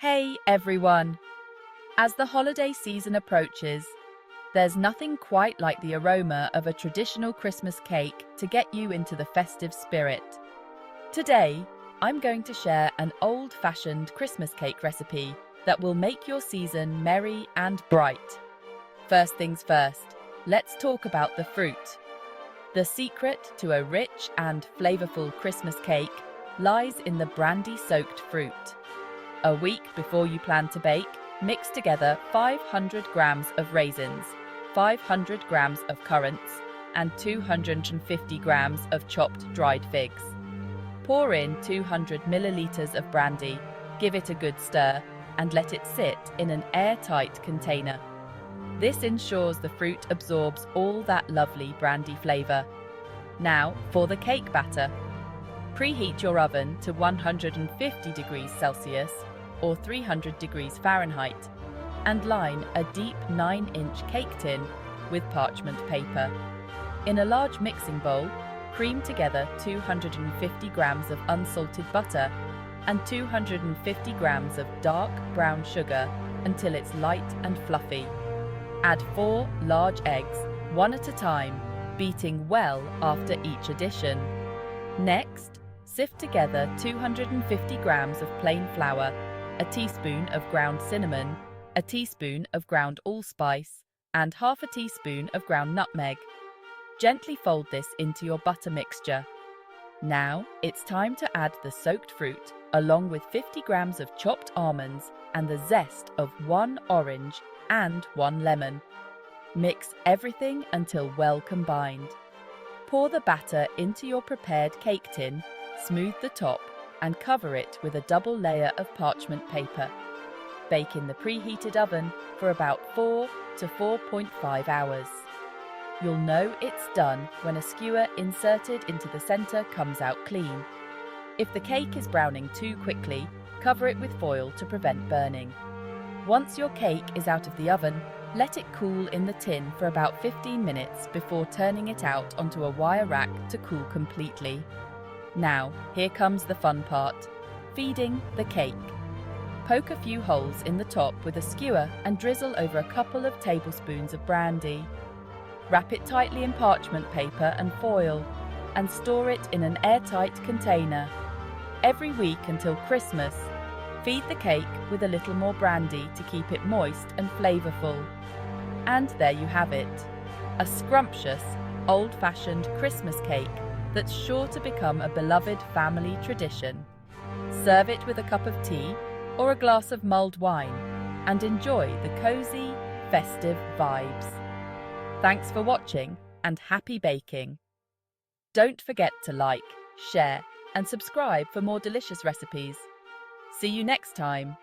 Hey everyone! As the holiday season approaches, there's nothing quite like the aroma of a traditional Christmas cake to get you into the festive spirit. Today, I'm going to share an old-fashioned Christmas cake recipe that will make your season merry and bright. First things first, let's talk about the fruit. The secret to a rich and flavorful Christmas cake lies in the brandy-soaked fruit. A week before you plan to bake, mix together 500 grams of raisins, 500 grams of currants, and 250 grams of chopped dried figs. Pour in 200 milliliters of brandy, give it a good stir, and let it sit in an airtight container. This ensures the fruit absorbs all that lovely brandy flavor. Now for the cake batter. Preheat your oven to 150 degrees Celsius or 300 degrees Fahrenheit and line a deep 9-inch cake tin with parchment paper. In a large mixing bowl, cream together 250 grams of unsalted butter and 250 grams of dark brown sugar until it's light and fluffy. Add 4 large eggs, one at a time, beating well after each addition. Next, sift together 250 grams of plain flour, a teaspoon of ground cinnamon, a teaspoon of ground allspice, and half a teaspoon of ground nutmeg. Gently fold this into your butter mixture. Now, it's time to add the soaked fruit, along with 50 grams of chopped almonds and the zest of 1 orange and 1 lemon. Mix everything until well combined. Pour the batter into your prepared cake tin, smooth the top, and cover it with a double layer of parchment paper. Bake in the preheated oven for about 4 to 4.5 hours. You'll know it's done when a skewer inserted into the center comes out clean. If the cake is browning too quickly, cover it with foil to prevent burning. Once your cake is out of the oven, let it cool in the tin for about 15 minutes before turning it out onto a wire rack to cool completely. Now, here comes the fun part: feeding the cake. Poke a few holes in the top with a skewer and drizzle over a couple of tablespoons of brandy. Wrap it tightly in parchment paper and foil and store it in an airtight container. Every week until Christmas, feed the cake with a little more brandy to keep it moist and flavorful. And there you have it, a scrumptious, old-fashioned Christmas cake that's sure to become a beloved family tradition. Serve it with a cup of tea or a glass of mulled wine and enjoy the cozy, festive vibes. Thanks for watching and happy baking. Don't forget to like, share, and subscribe for more delicious recipes. See you next time.